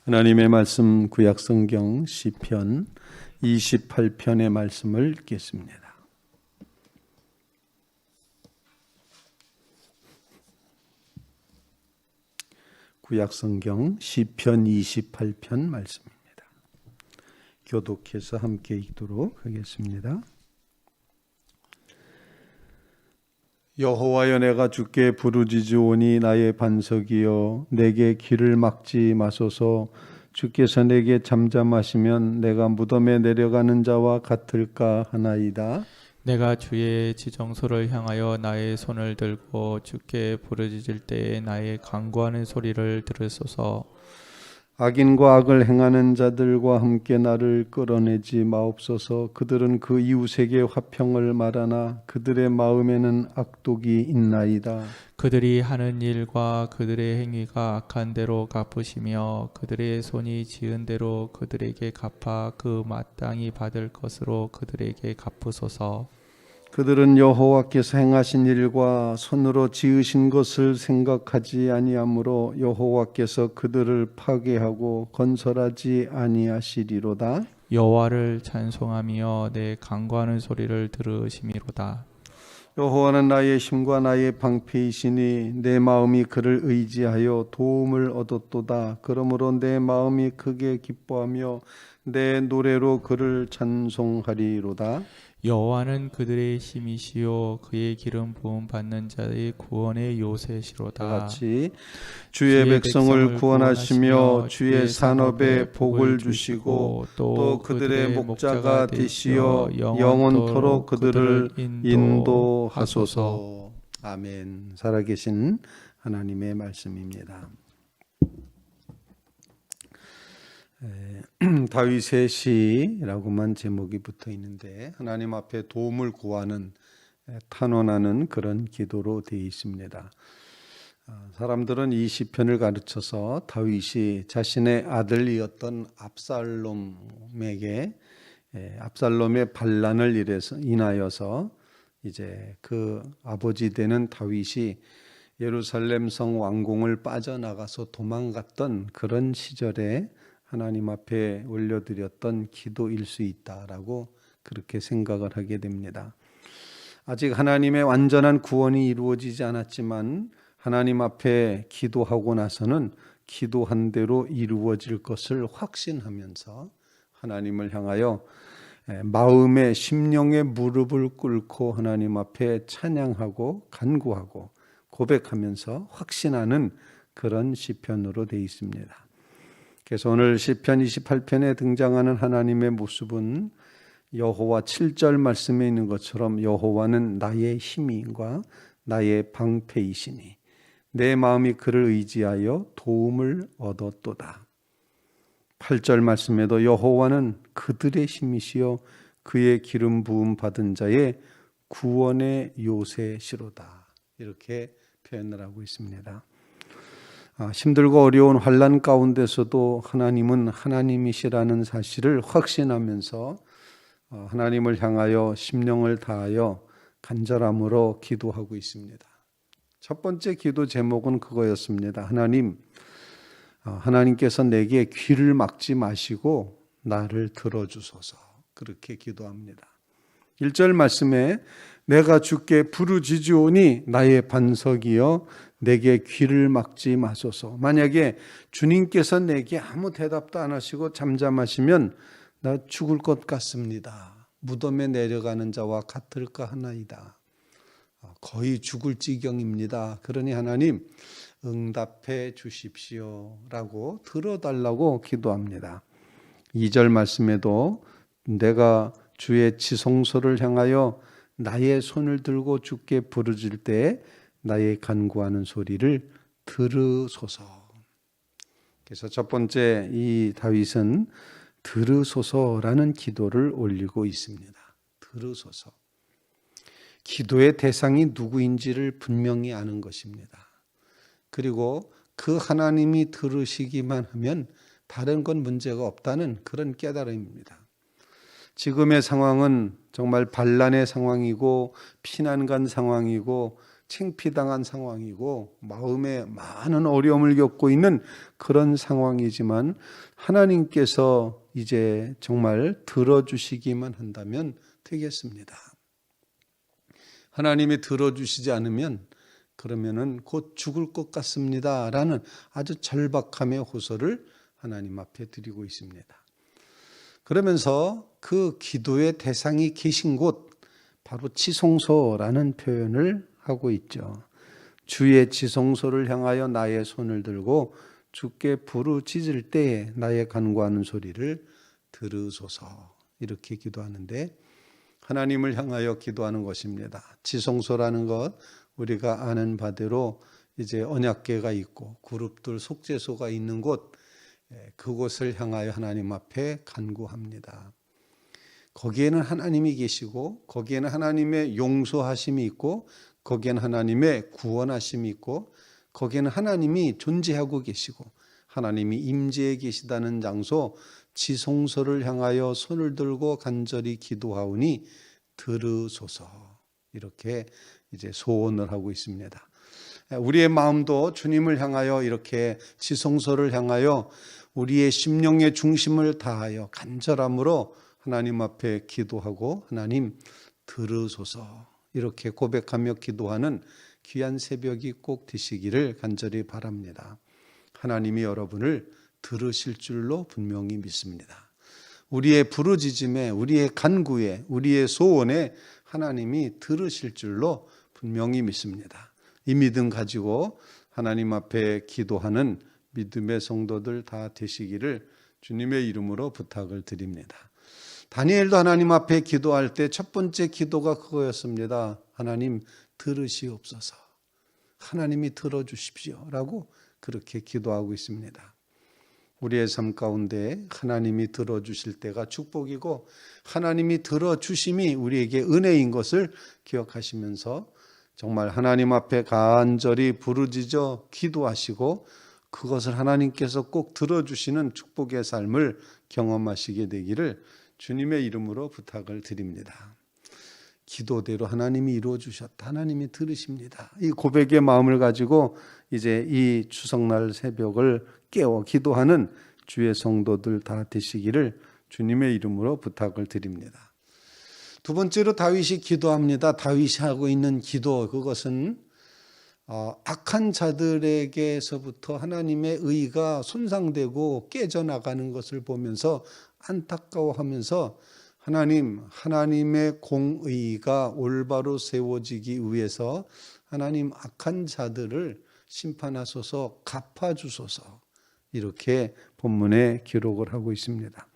하나님의 말씀 구약성경 시편 28편의 말씀을 읽겠습니다. 구약성경 시편 28편 말씀입니다. 교독해서 함께 읽도록 하겠습니다. 여호와여, 내가 주께 부르짖으오니 나의 반석이여, 내게 길을 막지 마소서. 주께서 내게 잠잠하시면 내가 무덤에 내려가는 자와 같을까 하나이다. 내가 주의 지정소를 향하여 나의 손을 들고 주께 부르짖을 때에 나의 간구하는 소리를 들으소서. 악인과 악을 행하는 자들과 함께 나를 끌어내지 마옵소서. 그들은 그 이웃에게 화평을 말하나 그들의 마음에는 악독이 있나이다. 그들이 하는 일과 그들의 행위가 악한 대로 갚으시며 그들의 손이 지은 대로 그들에게 갚아 그 마땅히 받을 것으로 그들에게 갚으소서. 그들은 여호와께서 행하신 일과 손으로 지으신 것을 생각하지 아니하므로 여호와께서 그들을 파괴하고 건설하지 아니하시리로다. 여호와를 찬송하며 내 간구하는 소리를 들으심이로다. 여호와는 나의 힘과 나의 방패이시니 내 마음이 그를 의지하여 도움을 얻었도다. 그러므로 내 마음이 크게 기뻐하며 내 노래로 그를 찬송하리로다. 여호와는 그들의 힘이시요 그의 기름 부음 받는 자의 구원의 요새시로다. 같이 주의 백성을 구원하시며 주의 산업에 복을 주시고 또 그들의 목자가 되시어 영원토록 그들을 인도하소서. 아멘. 살아계신 하나님의 말씀입니다. 다윗의 시라고만 제목이 붙어 있는데 하나님 앞에 도움을 구하는, 탄원하는 그런 기도로 되어 있습니다. 사람들은 이 시편을 가르쳐서 다윗이 자신의 아들이었던 압살롬의 반란을 인하여서 이제 그 아버지 되는 다윗이 예루살렘 성 왕궁을 빠져나가서 도망갔던 그런 시절에 하나님 앞에 올려드렸던 기도일 수 있다라고 그렇게 생각을 하게 됩니다. 아직 하나님의 완전한 구원이 이루어지지 않았지만 하나님 앞에 기도하고 나서는 기도한 대로 이루어질 것을 확신하면서 하나님을 향하여 마음의 심령의 무릎을 꿇고 하나님 앞에 찬양하고 간구하고 고백하면서 확신하는 그런 시편으로 되어 있습니다. 그래서 오늘 시편 28편에 등장하는 하나님의 모습은 여호와 7절 말씀에 있는 것처럼 여호와는 나의 힘과 나의 방패이시니 내 마음이 그를 의지하여 도움을 얻었도다. 8절 말씀에도 여호와는 그들의 힘이시여 그의 기름 부음 받은 자의 구원의 요새시로다. 이렇게 표현을 하고 있습니다. 힘들고 어려운 환난 가운데서도 하나님은 하나님이시라는 사실을 확신하면서 하나님을 향하여 심령을 다하여 간절함으로 기도하고 있습니다. 첫 번째 기도 제목은 그거였습니다. 하나님께서 내게 귀를 막지 마시고 나를 들어주소서. 그렇게 기도합니다. 1절 말씀에 내가 주께 부르짖으오니 나의 반석이여 내게 귀를 막지 마소서. 만약에 주님께서 내게 아무 대답도 안 하시고 잠잠하시면 나 죽을 것 같습니다. 무덤에 내려가는 자와 같을까 하나이다. 거의 죽을 지경입니다. 그러니 하나님 응답해 주십시오 라고 들어달라고 기도합니다. 2절 말씀에도 내가 주의 지성소를 향하여 나의 손을 들고 주께 부르짖을 때 나의 간구하는 소리를 들으소서. 그래서 첫 번째 이 다윗은 들으소서라는 기도를 올리고 있습니다. 들으소서. 기도의 대상이 누구인지를 분명히 아는 것입니다. 그리고 그 하나님이 들으시기만 하면 다른 건 문제가 없다는 그런 깨달음입니다. 지금의 상황은 정말 반란의 상황이고 피난간 상황이고 창피당한 상황이고 마음에 많은 어려움을 겪고 있는 그런 상황이지만 하나님께서 이제 정말 들어주시기만 한다면 되겠습니다. 하나님이 들어주시지 않으면 그러면은 곧 죽을 것 같습니다 라는 아주 절박함의 호소를 하나님 앞에 드리고 있습니다. 그러면서 그 기도의 대상이 계신 곳 바로 지성소라는 표현을 하고 있죠. 주의 지성소를 향하여 나의 손을 들고 주께 부르짖을 때에 나의 간구하는 소리를 들으소서, 이렇게 기도하는데 하나님을 향하여 기도하는 것입니다. 지성소라는 것 우리가 아는 바대로 이제 언약궤가 있고 그룹들 속죄소가 있는 곳, 그곳을 향하여 하나님 앞에 간구합니다. 거기에는 하나님이 계시고 거기에는 하나님의 용서하심이 있고 거기에는 하나님의 구원하심이 있고 거기에는 하나님이 존재하고 계시고 하나님이 임재해 계시다는 장소 지성소를 향하여 손을 들고 간절히 기도하오니 들으소서, 이렇게 이제 소원을 하고 있습니다. 우리의 마음도 주님을 향하여 이렇게 지성소를 향하여 우리의 심령의 중심을 다하여 간절함으로 하나님 앞에 기도하고 하나님 들으소서, 이렇게 고백하며 기도하는 귀한 새벽이 꼭 되시기를 간절히 바랍니다. 하나님이 여러분을 들으실 줄로 분명히 믿습니다. 우리의 부르짖음에, 우리의 간구에, 우리의 소원에 하나님이 들으실 줄로 분명히 믿습니다. 이 믿음 가지고 하나님 앞에 기도하는 믿음의 성도들 다 되시기를 주님의 이름으로 부탁을 드립니다. 다니엘도 하나님 앞에 기도할 때 첫 번째 기도가 그거였습니다. 하나님 들으시옵소서, 하나님이 들어주십시오 라고 그렇게 기도하고 있습니다. 우리의 삶 가운데 하나님이 들어주실 때가 축복이고 하나님이 들어주심이 우리에게 은혜인 것을 기억하시면서 정말 하나님 앞에 간절히 부르짖어 기도하시고 그것을 하나님께서 꼭 들어주시는 축복의 삶을 경험하시게 되기를 주님의 이름으로 부탁을 드립니다. 기도대로 하나님이 이루어 주셨다, 하나님이 들으십니다. 이 고백의 마음을 가지고 이제 이 추석날 새벽을 깨워 기도하는 주의 성도들 다 되시기를 주님의 이름으로 부탁을 드립니다. 두 번째로 다윗이 기도합니다. 다윗이 하고 있는 기도, 그것은 악한 자들에게서부터 하나님의 의가 손상되고 깨져나가는 것을 보면서 안타까워하면서 하나님의 공의가 올바로 세워지기 위해서 하나님 악한 자들을 심판하소서, 갚아주소서, 이렇게 본문에 기록을 하고 있습니다.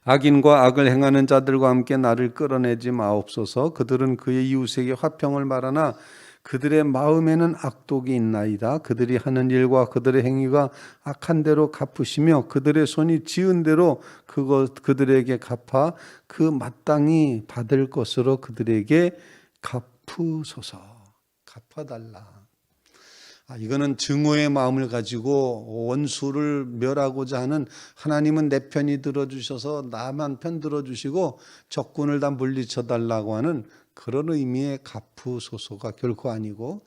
악인과 악을 행하는 자들과 함께 나를 끌어내지 마옵소서. 그들은 그의 이웃에게 화평을 말하나 그들의 마음에는 악독이 있나이다. 그들이 하는 일과 그들의 행위가 악한 대로 갚으시며 그들의 손이 지은 대로 그들에게 갚아 그 마땅히 받을 것으로 그들에게 갚으소서. 갚아달라. 이거는 증오의 마음을 가지고 원수를 멸하고자 하는, 하나님은 내 편이 들어주셔서 나만 편 들어주시고 적군을 다 물리쳐달라고 하는 그런 의미의 갚으소서가 결코 아니고,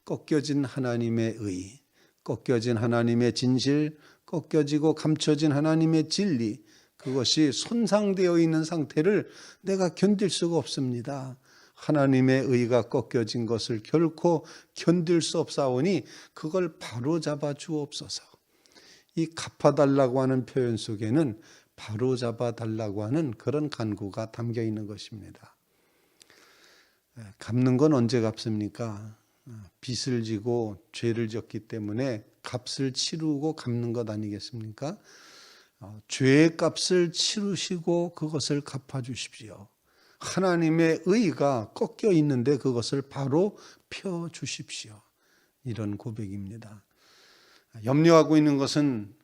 꺾여진 하나님의 의, 꺾여진 하나님의 진실, 꺾여지고 감춰진 하나님의 진리, 그것이 손상되어 있는 상태를 내가 견딜 수가 없습니다. 하나님의 의가 꺾여진 것을 결코 견딜 수 없사오니 그걸 바로잡아 주옵소서. 이 갚아달라고 하는 표현 속에는 바로잡아 달라고 하는 그런 간구가 담겨 있는 것입니다. 갚는 건 언제 갚습니까? 빚을 지고 죄를 졌기 때문에 값을 치르고 갚는 것 아니겠습니까? 죄의 값을 치르시고 그것을 갚아주십시오. 하나님의 의가 꺾여 있는데 그것을 바로 펴주십시오. 이런 고백입니다. 염려하고 있는 것은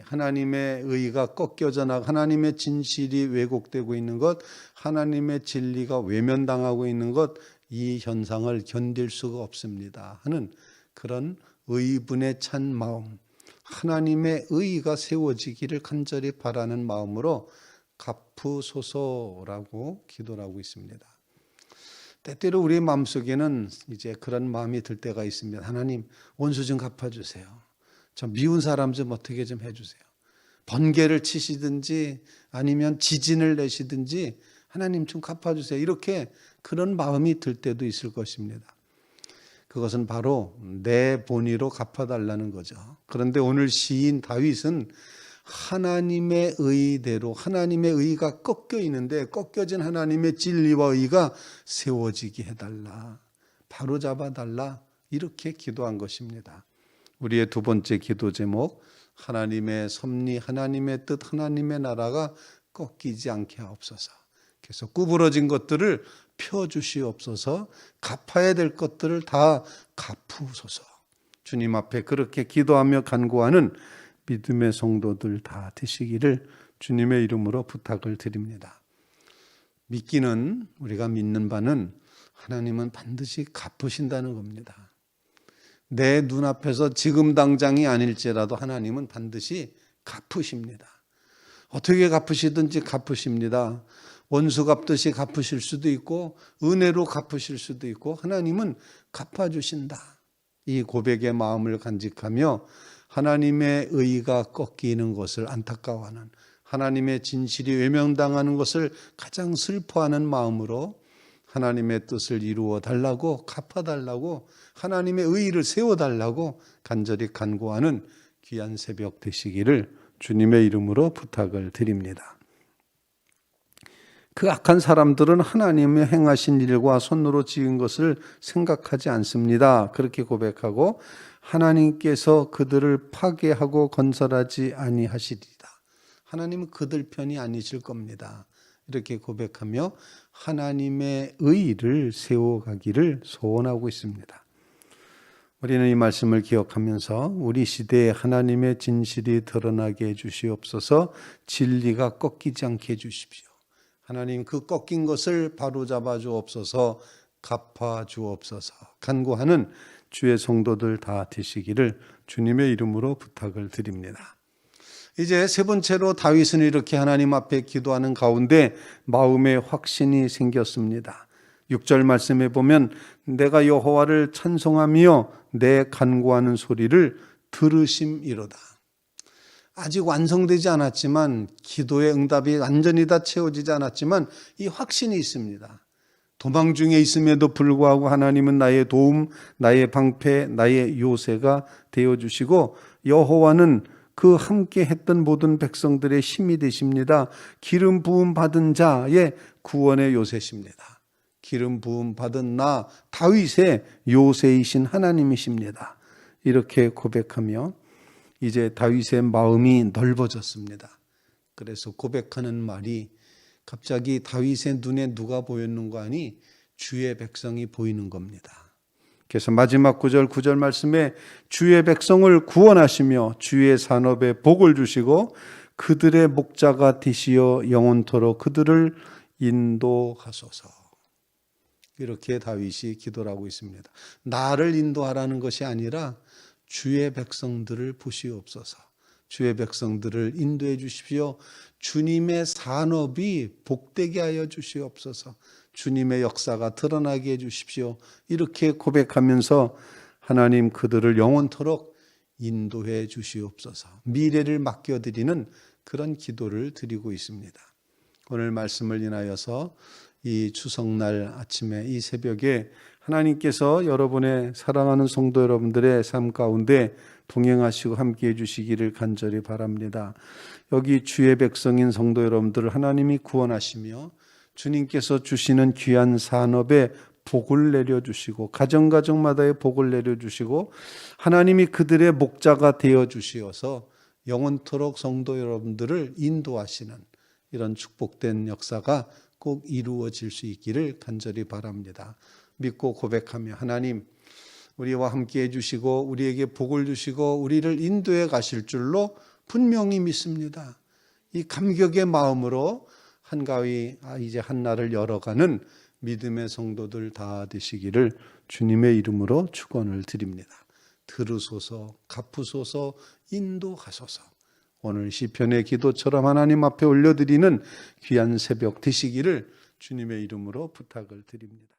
하나님의 의가 꺾여져 나가 하나님의 진실이 왜곡되고 있는 것, 하나님의 진리가 외면당하고 있는 것, 이 현상을 견딜 수가 없습니다 하는 그런 의분에 찬 마음, 하나님의 의가 세워지기를 간절히 바라는 마음으로 갚으소서라고 기도를 하고 있습니다. 때때로 우리의 마음속에는 이제 그런 마음이 들 때가 있습니다. 하나님, 원수 좀 갚아주세요. 저 미운 사람 좀 어떻게 좀 해주세요. 번개를 치시든지 아니면 지진을 내시든지 하나님 좀 갚아주세요. 이렇게 그런 마음이 들 때도 있을 것입니다. 그것은 바로 내 본의로 갚아달라는 거죠. 그런데 오늘 시인 다윗은 하나님의 의대로 하나님의 의가 꺾여 있는데 꺾여진 하나님의 진리와 의가 세워지게 해달라. 바로잡아달라. 이렇게 기도한 것입니다. 우리의 두 번째 기도 제목, 하나님의 섭리, 하나님의 뜻, 하나님의 나라가 꺾이지 않게 하옵소서. 그래서 구부러진 것들을 펴주시옵소서. 갚아야 될 것들을 다 갚으소서. 주님 앞에 그렇게 기도하며 간구하는 믿음의 성도들 다 되시기를 주님의 이름으로 부탁을 드립니다. 믿기는, 우리가 믿는 바는 하나님은 반드시 갚으신다는 겁니다. 내 눈앞에서 지금 당장이 아닐지라도 하나님은 반드시 갚으십니다. 어떻게 갚으시든지 갚으십니다. 원수 갚듯이 갚으실 수도 있고 은혜로 갚으실 수도 있고 하나님은 갚아주신다. 이 고백의 마음을 간직하며 하나님의 의가 꺾이는 것을 안타까워하는, 하나님의 진실이 외면당하는 것을 가장 슬퍼하는 마음으로 하나님의 뜻을 이루어 달라고, 갚아달라고, 하나님의 의를 세워달라고 간절히 간구하는 귀한 새벽 되시기를 주님의 이름으로 부탁을 드립니다. 그 악한 사람들은 하나님의 행하신 일과 손으로 지은 것을 생각하지 않습니다. 그렇게 고백하고 하나님께서 그들을 파괴하고 건설하지 아니하시리다. 하나님은 그들 편이 아니실 겁니다. 이렇게 고백하며 하나님의 의를 세워가기를 소원하고 있습니다. 우리는 이 말씀을 기억하면서 우리 시대에 하나님의 진실이 드러나게 해주시옵소서. 진리가 꺾이지 않게 해주십시오. 하나님, 그 꺾인 것을 바로잡아 주옵소서. 갚아 주옵소서. 간구하는 주의 성도들 다 되시기를 주님의 이름으로 부탁을 드립니다. 이제 세 번째로 다윗은 이렇게 하나님 앞에 기도하는 가운데 마음에 확신이 생겼습니다. 6절 말씀에 보면 내가 여호와를 찬송하며 내 간구하는 소리를 들으심이로다. 아직 완성되지 않았지만, 기도의 응답이 완전히 다 채워지지 않았지만 이 확신이 있습니다. 도망 중에 있음에도 불구하고 하나님은 나의 도움, 나의 방패, 나의 요새가 되어주시고 여호와는 그 함께 했던 모든 백성들의 힘이 되십니다. 기름 부음 받은 자의 구원의 요새십니다. 기름 부음 받은 나 다윗의 요새이신 하나님이십니다. 이렇게 고백하며 이제 다윗의 마음이 넓어졌습니다. 그래서 고백하는 말이 갑자기 다윗의 눈에 누가 보였는가 하니 주의 백성이 보이는 겁니다. 그래서 마지막 9절 말씀에 주의 백성을 구원하시며 주의 산업에 복을 주시고 그들의 목자가 되시어 영원토록 그들을 인도하소서. 이렇게 다윗이 기도를 하고 있습니다. 나를 인도하라는 것이 아니라 주의 백성들을 보시옵소서. 주의 백성들을 인도해 주십시오. 주님의 산업이 복되게 하여 주시옵소서. 주님의 역사가 드러나게 해 주십시오. 이렇게 고백하면서 하나님 그들을 영원토록 인도해 주시옵소서. 미래를 맡겨드리는 그런 기도를 드리고 있습니다. 오늘 말씀을 인하여서 이 추석날 아침에 이 새벽에 하나님께서 여러분의 사랑하는 성도 여러분들의 삶 가운데 동행하시고 함께해 주시기를 간절히 바랍니다. 여기 주의 백성인 성도 여러분들을 하나님이 구원하시며 주님께서 주시는 귀한 산업에 복을 내려주시고 가정가정마다의 복을 내려주시고 하나님이 그들의 목자가 되어주시어서 영원토록 성도 여러분들을 인도하시는 이런 축복된 역사가 꼭 이루어질 수 있기를 간절히 바랍니다. 믿고 고백하며 하나님 우리와 함께 해주시고 우리에게 복을 주시고 우리를 인도해 가실 줄로 분명히 믿습니다. 이 감격의 마음으로 한가위 이제 한날을 열어가는 믿음의 성도들 다 되시기를 주님의 이름으로 축원을 드립니다. 들으소서, 갚으소서, 인도하소서. 오늘 시편의 기도처럼 하나님 앞에 올려드리는 귀한 새벽 되시기를 주님의 이름으로 부탁을 드립니다.